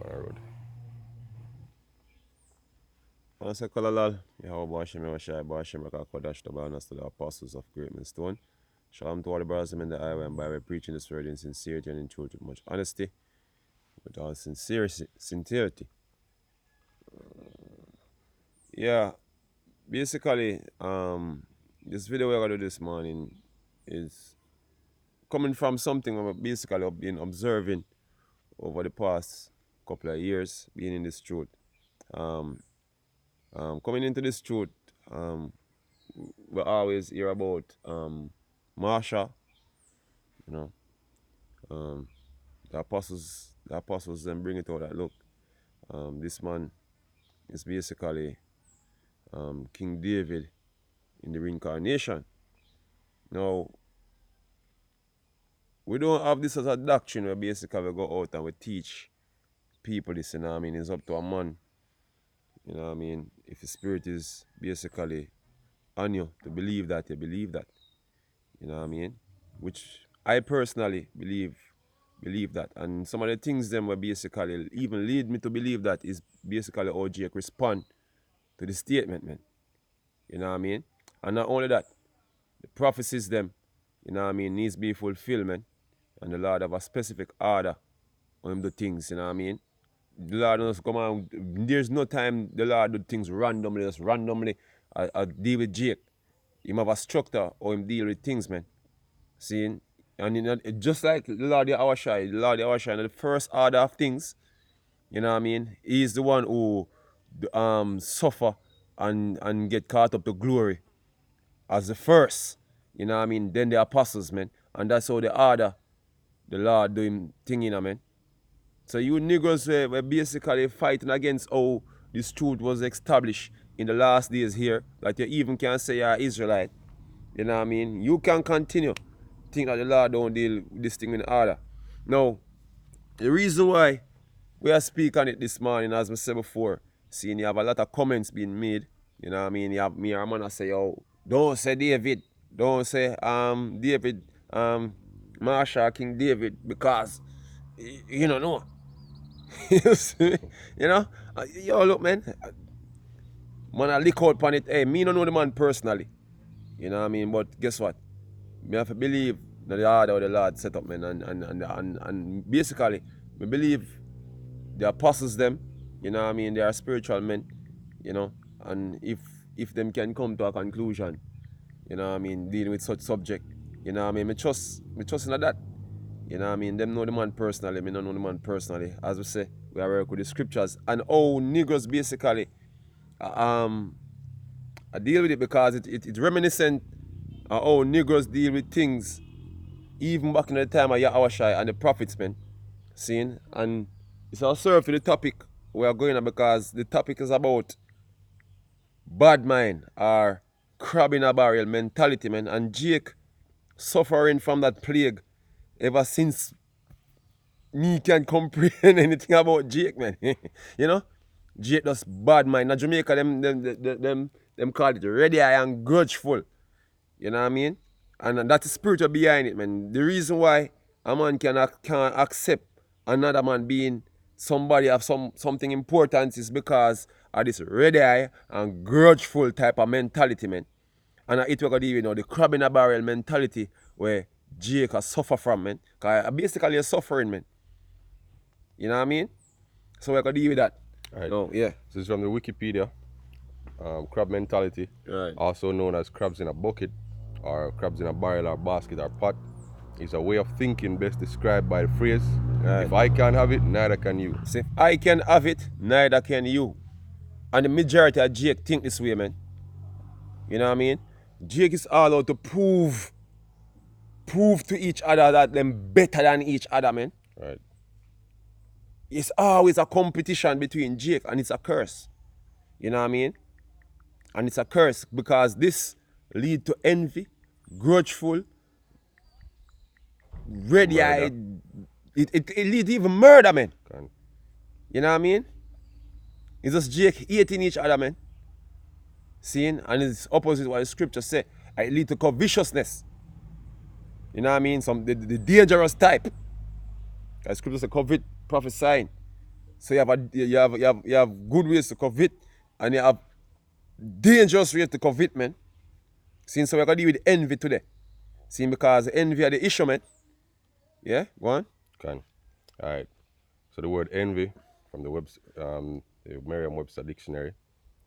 road. Once Kalalal, Yahweh Hashem, Masha, Hashem, Kodash, the balance to the apostles of Great Millstone. Shalom to all the brothers in the highway and byway, preaching this word in sincerity and in truth with much honesty, with all sincerity. Yeah, basically, this video we're gonna do this morning is coming from something I've basically been observing over the past couple of years, being in this truth. Coming into this truth, we always hear about Masha, you know, the apostles then bring it out that look, this man is basically King David in the reincarnation. Now, we don't have this as a doctrine where basically we go out and we teach people this, you know what I mean? It's up to a man, you know what I mean? If the spirit is basically on you to believe that, you believe that, you know what I mean? Which I personally believe that. And some of the things them were basically even lead me to believe that is basically how Jake respond to the statement, man. You know what I mean? And not only that, the prophecies them, you know what I mean, needs to be fulfilled, man. And the Lord have a specific order on him do things, you know what I mean? The Lord does come on, there's no time the Lord do things randomly, just randomly. I deal with Jake. Him have a structure or him deal with things, man. See? And just like the Lord Yahweh, the first order of things, you know what I mean? He's the one who suffer and get caught up to glory as the first. You know what I mean? Then the apostles, man. And that's how the order the Lord do him thing, you know, man. So you niggas were basically fighting against how this truth was established in the last days here, that you even can say you're Israelite. You know what I mean? You can continue think that the Lord don't deal with this thing in order. Now, the reason why we are speaking on it this morning, as I said before, seeing you have a lot of comments being made, you know what I mean? You have me or man say, oh, don't say David, don't say David, Masha, King David, because you don't know. You know? Yo, look, man, I lick out on it. Hey, me don't know the man personally. You know what I mean? But guess what? Me have to believe that the order of the Lord set up, man. And basically, me believe the apostles them, you know what I mean, they are spiritual men, you know. And if them can come to a conclusion, you know what I mean, dealing with such subject, you know what I mean, me trust in that. You know what I mean? Them know the man personally, me don't know the man personally. As we say, we are working with the scriptures. And all niggers basically I deal with it because it's reminiscent of how niggers deal with things even back in the time of Yahweh and the prophets, man. Seeing? And it's all served to the topic we are going on, because the topic is about bad mind or crab in a barrel mentality, man. And Jake suffering from that plague ever since me can comprehend anything about Jake, man. You know? Jake does bad mind. Now Jamaica, them call it ready eye and grudgeful. You know what I mean? And that's the spiritual behind it, man. The reason why a man can't accept another man being somebody of something important is because of this ready eye and grudgeful type of mentality, man. And it we're gonna do, the crab in a barrel mentality where Jake has suffer from, man. Cause basically you're suffering, man. You know what I mean? So we're gonna deal with that. Right. Oh, yeah. This is from the Wikipedia. Crab mentality, Right. also known as crabs in a bucket, or crabs in a barrel or basket or pot, is a way of thinking best described by the phrase, Right. if I can't have it, neither can you. So if I can have it, neither can you. And the majority of Jake think this way, man. You know what I mean? Jake is all out to prove to each other that them better than each other, man. Right. It's always a competition between Jake, and it's a curse. You know what I mean? And it's a curse because this lead to envy, grudgeful, ready-eyed. It lead to even murder, man. Can. You know what I mean? It's just Jake hating each other, man. Seeing? And it's opposite what the scripture say. It lead to covetousness. You know what I mean? The dangerous type. The scripture say covet prophesying. So you have good ways to covet, and you have dangerous ways to covet, man. See, so we're gonna deal with envy today. See, because envy are the issue, man. Yeah, go on. Can. All right. So the word envy from the Merriam-Webster dictionary.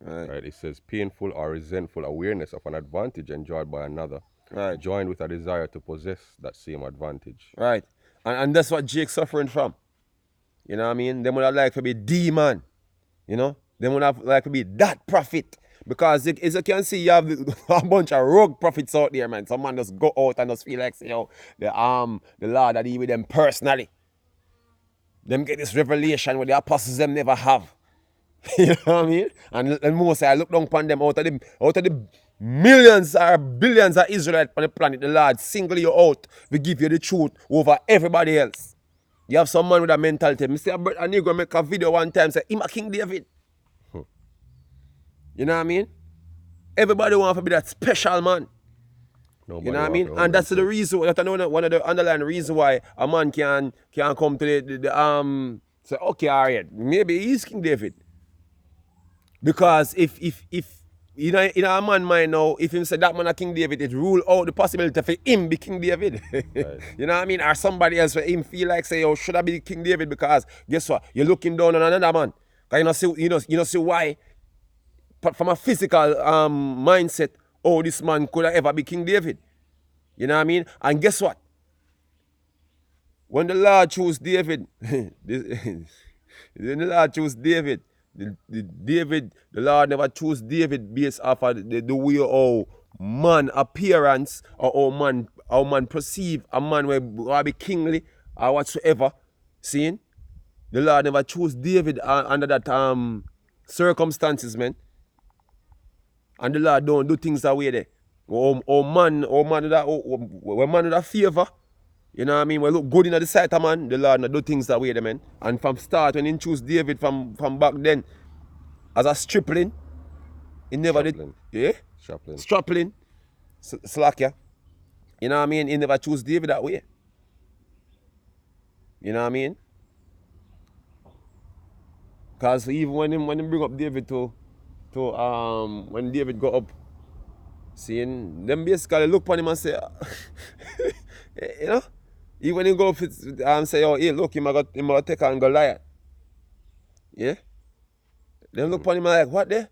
Right. Right. It says painful or resentful awareness of an advantage enjoyed by another, Right. joined with a desire to possess that same advantage. Right. And that's what Jake's suffering from. You know what I mean? Them would have like to be the man. You know? Them would have like to be that prophet. Because as you can see, you have a bunch of rogue prophets out there, man. Some man just go out and just feel like, say, yo, the Lord that he with them personally. Them get this revelation where the apostles them never have. You know what I mean? And most I look down upon them out of the millions or billions of Israelites on the planet, the Lord single you out to give you the truth over everybody else. You have some man with a mentality. I see a nigga make a video one time say, him a King David. You know what I mean? Everybody want to be that special man. Nobody You know what I want mean? to And that's the themselves. reason, that's one of the underlying reasons why a man can come to the say, okay, all right, maybe he's King David. Because if you know, in a man mind now, if him say that man a King David, it rule out the possibility for him be King David. Right. You know what I mean? Or somebody else for him feel like say, oh, should I be King David? Because guess what? You're looking down on another man. Cause you know see why. But from a physical mindset, oh, this man could have ever be King David. You know what I mean? And guess what? When the Lord chose David, when the Lord chose David, the Lord never chose David based off of the way how man appearance or how man perceive a man will be kingly or whatsoever. Seeing? The Lord never chose David under that circumstances, man. And the Lord don't do things that way there. Man with that favor. You know what I mean? We look good in the sight of man, the Lord not do things that way there, man. And from start, when he chose David from back then, as a stripling, he never Strapling. did. Yeah? Strapling. Strapling. Slack, yeah. You know what I mean? He never chose David that way. You know what I mean? Because even when him bring up David to when David got up, seeing them basically look upon him and say, you know? Even when he go up and say, oh, hey, look, him gonna take on Goliath. Yeah? Them look upon him like, what there?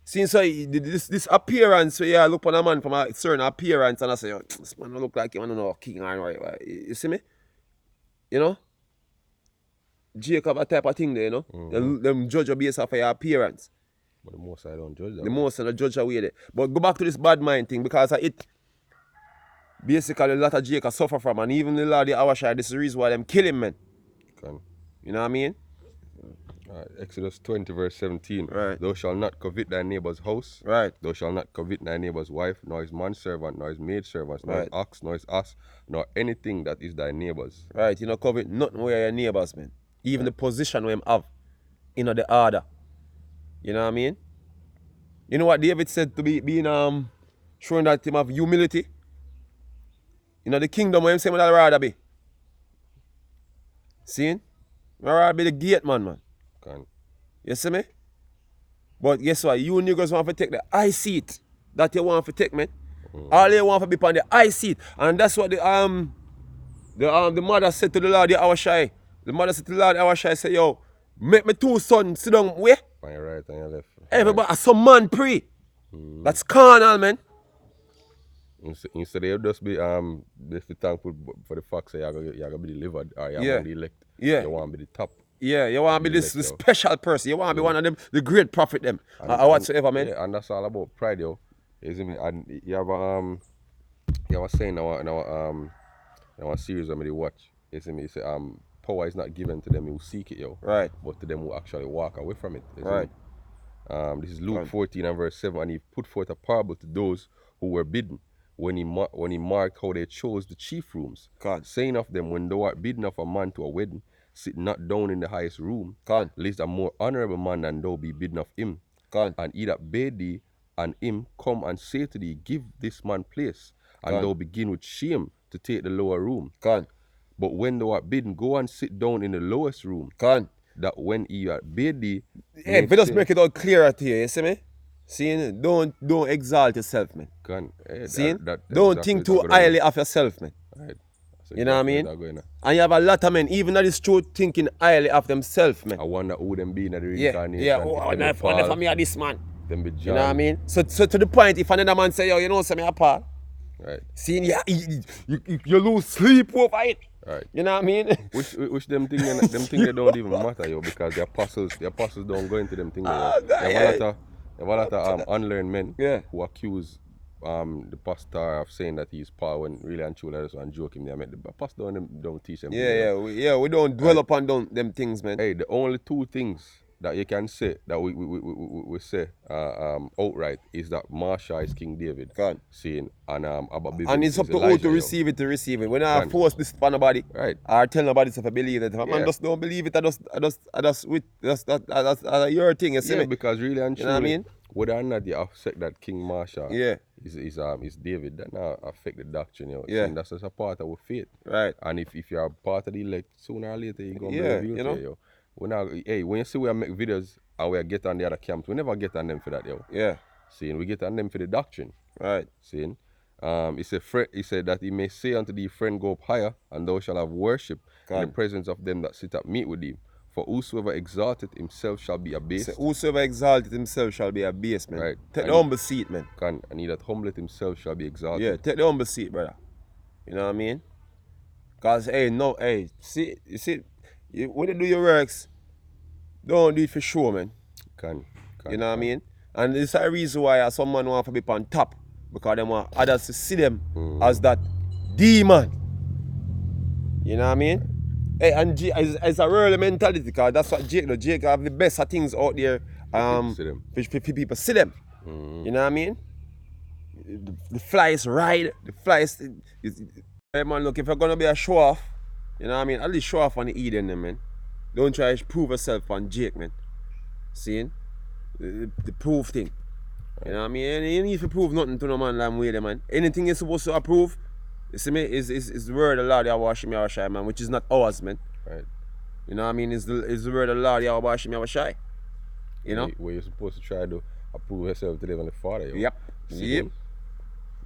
Since so this appearance, so yeah, I look upon a man from a certain appearance and I say, oh, this man don't look like him, I don't know, king or right. You see me? You know? Jacob, a type of thing there, you know? Them judge you based off of your appearance. But the most I don't judge them. The most of the judge away there. But go back to this bad mind thing because it basically a lot of Jacob suffer from, and even the Lord the Awashai, this is the reason why them kill him, man. Can. You know what I mean? Exodus 20 verse 17. Right. Thou shalt not covet thy neighbor's house. Right. Thou shalt not covet thy neighbor's wife, nor his manservant, nor his maidservant, nor his Right. ox, nor his ass, nor anything that is thy neighbor's. Right, you know, covet nothing where your neighbors, man. Even the position where him have, you know, the order. You know what I mean? You know what David said to being showing that him have humility? You know the kingdom where him say would rather be. Seeing? I'd rather be the gate man. Can. You see me? But guess what? You niggas want to take the high seat that you want to take, man. All you want to be on the high seat. And that's what the mother said to the Lord, the Awashai. The mother said to the Lord, the Awashai, say, yo, make me two sons sit down where? On your right and your left. Everybody, some man pray. That's carnal, man. Instead of just be thankful for the fact that you're gonna be delivered or you're Yeah. gonna be elected. Yeah. You want to be the top. Yeah, you want to be this special person. You want to be one of them, the great prophet them. Or whatsoever, man. Yeah, and that's all about pride, yo. Isn't it? And you have a saying in our series when we watch. Isn't it? You say power is not given to them who seek it, yo. Right. But to them who actually walk away from it. Isn't Right. it? This is Luke 14 and verse 7, and he put forth a parable to those who were bidden when he marked how they chose the chief rooms, God. saying of them, when thou art bidden of a man to a wedding, sit not down in the highest room, God. lest a more honorable man than thou be bidden of him. God. And he that bade thee and him come and say to thee, give this man place, and God. thou begin with shame to take the lower room. God. But when thou art bidden, go and sit down in the lowest room. God. that when he bade thee, Hey, make but just sin. make it all clearer to you, you see me? Seeing, don't exalt yourself, man. Seeing? That's Don't exactly think what I too go highly on. of yourself, man. Right. That's You know what I exactly mean? what I go on. And you have a lot of men, even that is true, thinking highly of themselves, man. I wonder who them be in the Yeah, yeah. reincarnation. Oh, If I them be wonder Paul, for me are this man. them be You know what I John. mean? So to the point, if another man say, yo, you know, say me a Paul, Right. seeing you lose sleep over it. Right. You know what I mean? Which them thing they don't even matter, yo, because the apostles don't go into them thing there, yo. Oh, God, They have a lot of unlearned men Yeah. who accuse the pastor of saying that he's Paul when really and truly that's one joking. I mean the pastor don't teach them. Yeah, we don't dwell upon them things, man. Hey, the only two things that you can say that we say outright is that Masha is King David. God. Saying and Abba Bivens And it's is up to Elijah, who to yo. receive it, to receive it. When I Can. force this upon nobody, Right. or tell nobody if I believe it. If a man Yeah. just don't believe it, that's your thing, you see Yeah, me? because really and You truly, know what I mean? whether or not you accept that King Masha Yeah. is David, that now affect the doctrine, yo. Yeah. And that's just a part of our faith. Right. And if you're a part of the elect, sooner or later you're gonna Yeah, be revealed you to know? you, yo. When you see we make videos and we get on the other camps, we never get on them for that, yo. Yeah. Seeing we get on them for the doctrine. Right. Seeing, he said that he may say unto thee, friend, go up higher, and thou shalt have worship in the God. presence of them that sit at meat with thee. For whosoever exalteth himself shall be abased. Say, whosoever exalted himself shall be abased, man. Right. Take the And- humble seat, man. And he that humbleth himself shall be exalted. Yeah, take the humble seat, brother. You know what I mean? Cause you see, when you do your works, don't do it for sure, man. You know what I mean? And it's a reason why some man want to be on top, because they want others to see them as that demon. You know what I mean? Hey, and it's a real mentality, because that's what Jake have the best of things out there. See them. For people see them. You know what I mean? The flies ride, the flies. Hey man, look, if you're gonna be a show off, you know what I mean? At least show off on the Eden, then, man. Don't try to prove yourself on Jake, man. Seeing? The proof thing. You know what I mean? You need to prove nothing to no man like me, man. Anything you're supposed to approve, you see me, is the word of the Lord Yahweh me Shy, man, which is not ours, man. Right. You know what I mean? Is the word of the Lord Yahweh me Shy. You know? Where you're supposed to try to approve yourself to live on the Father, yo. Yep. See Yep. them?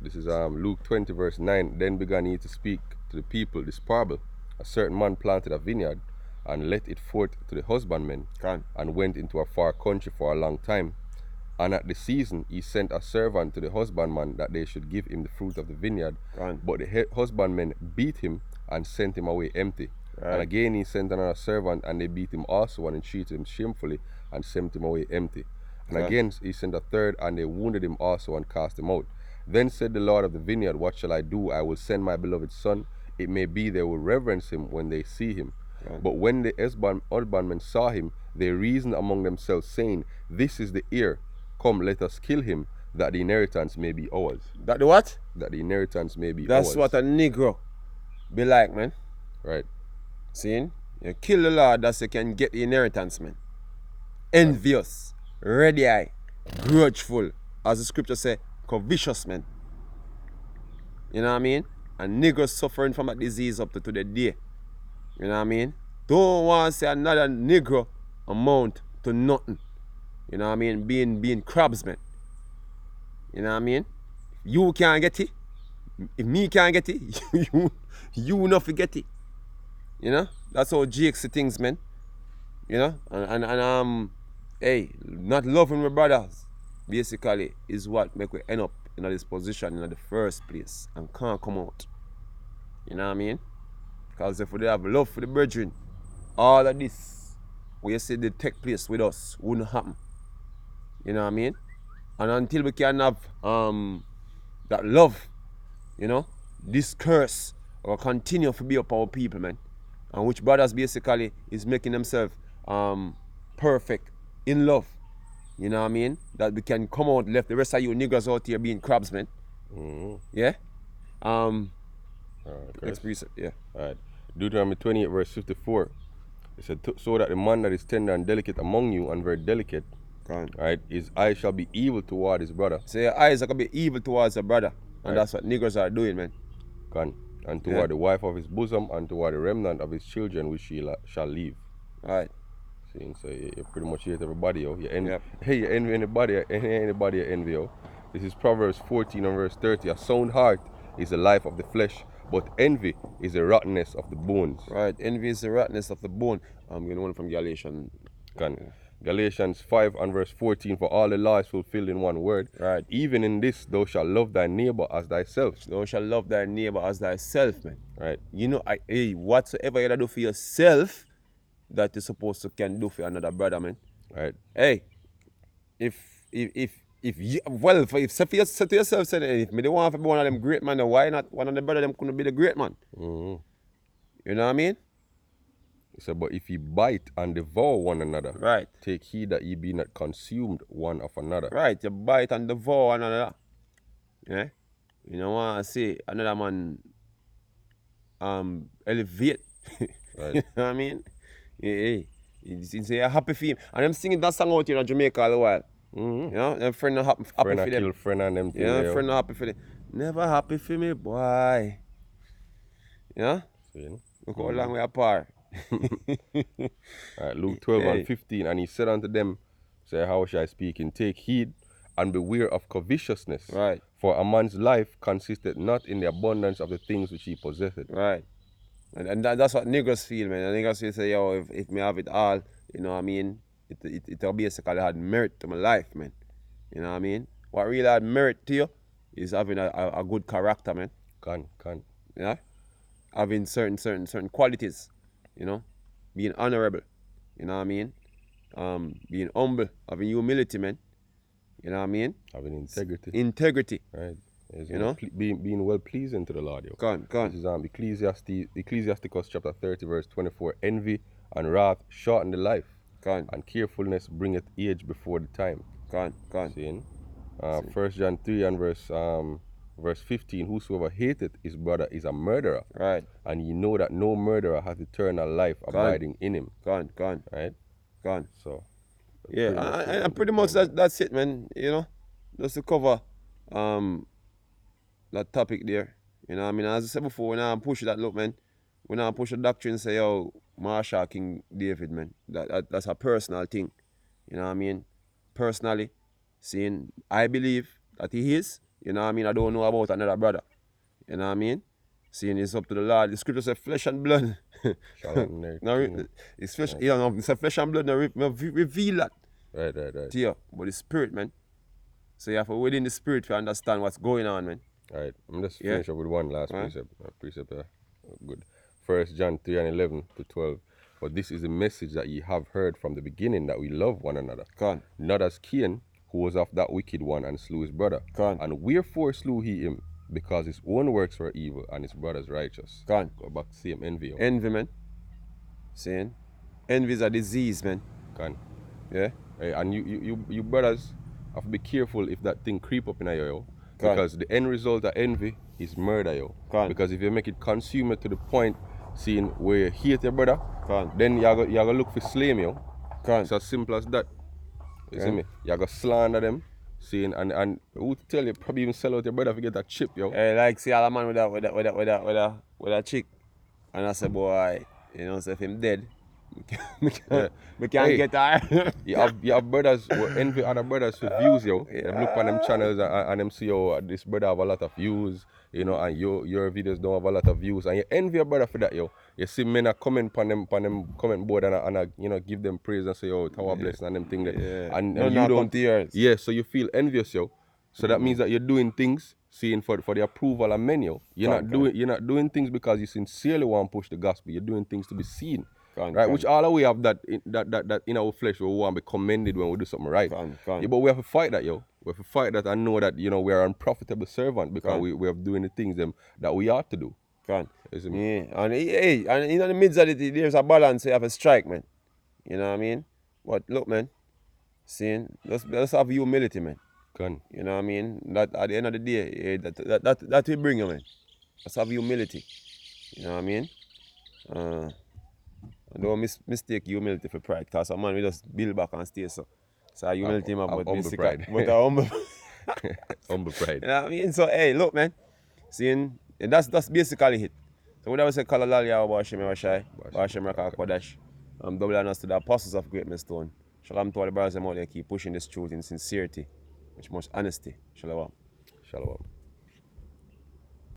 This is Luke 20 verse 9. Then began he to speak to the people this parable. A certain man planted a vineyard and let it forth to the husbandmen, and went into a far country for a long time. And at the season he sent a servant to the husbandman that they should give him the fruit of the vineyard. But the husbandmen beat him and sent him away empty. And again he sent another servant, and they beat him also and entreated him shamefully and sent him away empty. And again he sent a third, and they wounded him also and cast him out. Then said the Lord of the vineyard, what shall I do? I will send my beloved son. It may be they will reverence him when they see him. But when the husbandmen saw him, they reasoned among themselves, saying, this is the heir. Come, let us kill him, that the inheritance may be ours. That the what? That the inheritance may be That's ours. what a Negro be like, man. Right. Seeing? You kill the Lord that you can get the inheritance, man. Envious, ready eye, grudgeful, as the scripture say, covetous, man. You know what I mean? And Negroes suffering from a disease up to the day. You know what I mean? Don't want to see another Negro amount to nothing. You know what I mean? Being crabs, man. You know what I mean? You can't get it. If me can't get it, you not forget it. You know? That's how Jake see things, man. You know? And hey, not loving my brothers, basically, is what make we end up in this position in the first place and can't come out. You know what I mean? Because if we have love for the brethren, all of this, what you say they take place with us, wouldn't happen. You know what I mean? And until we can have that love, you know, this curse will continue to be up our people, man. And which brothers basically is making themselves perfect in love. You know what I mean? That we can come out, left the rest of you niggas out here being crabs, man. Yeah? Next precept, yeah. Alright. Deuteronomy 28 verse 54. It said, so that the man that is tender and delicate among you, and very delicate, right, his eyes shall be evil toward his brother. So your eyes are going to be evil towards your brother. And that's what niggers are doing, man. And toward the wife of his bosom, and toward the remnant of his children which he shall leave. Alright. See, so you pretty much hate everybody, yo. Yep. Hey, you envy anybody you envy, yo. This is Proverbs 14 and verse 30. A sound heart is the life of the flesh, but envy is the rottenness of the bones. Right. Envy is the rottenness of the bone. I'm going one from Galatians. Galatians 5 and verse 14, for all the law is fulfilled in one word. Right. Even in this, thou shalt love thy neighbor as thyself. Thou shalt love thy neighbor as thyself, man. Right. You know, whatsoever you do for yourself, that you're supposed to can do for another brother, man. Right. Hey, if you, well, if say to yourself, say, if me don't want to be one of them great man, then why not one of the brother them couldn't be the great man? Mm-hmm. You know what I mean? He said, but if ye bite and devour one another, Right. take heed that ye be not consumed one of another. Right, you bite and devour one another. Yeah? You don't want to see another man elevate. Right. You know what I mean? Yeah. You're happy for him. And I'm singing that song out here in Jamaica all the while. Mm-hmm. You know? Them friend not happy Friend for them. kill friend and them things. Yeah, friend not happy for them. Never happy for me, boy. Yeah? So, you know? Look how long we apart. Right, Luke 12 Hey. and 15. And he said unto them, say, how shall I speak? And take heed and beware of covetousness. Right. For a man's life consisteth not in the abundance of the things which he possesseth. Right. And that's what niggas feel, man. And niggas will say, yo, if me have it all, you know what I mean? It'll basically had merit to my life, man. You know what I mean? What really had merit to you is having a good character, man. Can. Yeah? Having certain qualities, you know? Being honorable, you know what I mean? Being humble, having humility, man. You know what I mean? Having integrity. Integrity. Right. Is, You know? Being well pleasing to the Lord, yo. Go on. This is Ecclesiasticus chapter 30 verse 24. Envy and wrath shorten the life, Go on. and carefulness bringeth age before the time. Go on. Seeing? 1 John 3 and verse 15. Whosoever hateth his brother is a murderer. Right. And ye know that no murderer hath eternal life abiding in him. Go on. Right? Go on. So Yeah, pretty much and pretty much that's it, man. You know, just to cover that topic there. You know what I mean? As I said before, when I push that, look, man, when I push a doctrine, say, yo, Masha, King David, man, that's a personal thing. You know what I mean? Personally, seeing, I believe that he is, you know what I mean? I don't know about another brother. You know what I mean? Seeing it's up to the Lord. The scripture says flesh and blood. It's flesh, it's a flesh and blood. Now reveal that Right. to you. But the spirit, man. So you have to within the spirit to understand what's going on, man. Right. I'm just Yeah. finish up with one last Right. precept. Good. 1 John 3 and 11 to 12. But this is the message that ye have heard from the beginning, that we love one another. Go on. Not as Cain, who was of that wicked one and slew his brother. Go on. And wherefore slew he him? Because his own works were evil and his brother's righteous. Go on. Go back to same envy. Envy, man. Saying envy is a disease, man. Can. Yeah. Hey, and you brothers have to be careful if that thing creep up in your yo. Go on. Because the end result of envy is murder, yo. Go on. Because if you make it consume it to the point, seeing where you hate your brother, Go on. then you gotta look for slay me, yo. Go on. It's as simple as that. You see Yeah. me? You gotta slander them, seeing and who tell you probably even sell out your brother if you get that chip, yo. Hey, like see all a man with a chick, and I say, boy, you know, so if him dead, we can't Hey. get her. You have brothers who envy other brothers for views, yo. Yeah. Them look on them channels and them see, yo, this brother have a lot of views, you know, and your videos don't have a lot of views. And you envy your brother for that, yo. You see men a comment on them comment board and you know, give them praise and say, yo, tower blessing and them thing there. Yeah. And No, you not don't come to yours. Yeah, so you feel envious, yo. So that means that you're doing things, seeing for the approval of men, yo. You're not doing things because you sincerely want to push the gospel. You're doing things to be seen. Right, which all we have that in our flesh, we want to be commended when we do something right. Go on. Yeah, but we have to fight that, yo. We have to fight that and know that, you know, we are unprofitable servant because we are doing the things that we ought to do. Go on. You see me? Yeah, and in the midst of it, there's a balance. You have a strike, man. You know what I mean? But look, man, seeing let's have humility, man. Can. You know what I mean? That at the end of the day, that will bring you, man. Let's have humility. You know what I mean? Don't mistake humility for pride, because a man will just build back and stay so. So humility, man, but humble pride. But a humble. Humble pride. You know what I mean? So hey, look, man. Seeing that's basically it. So what I would say, call a lali or Bashem or Shy, Bashem Raka Kodash. Double honors to the apostles of Great Millstone. Shalom to all the brothers and out there keep pushing this truth in sincerity, with much honesty. Shalom. Shalom.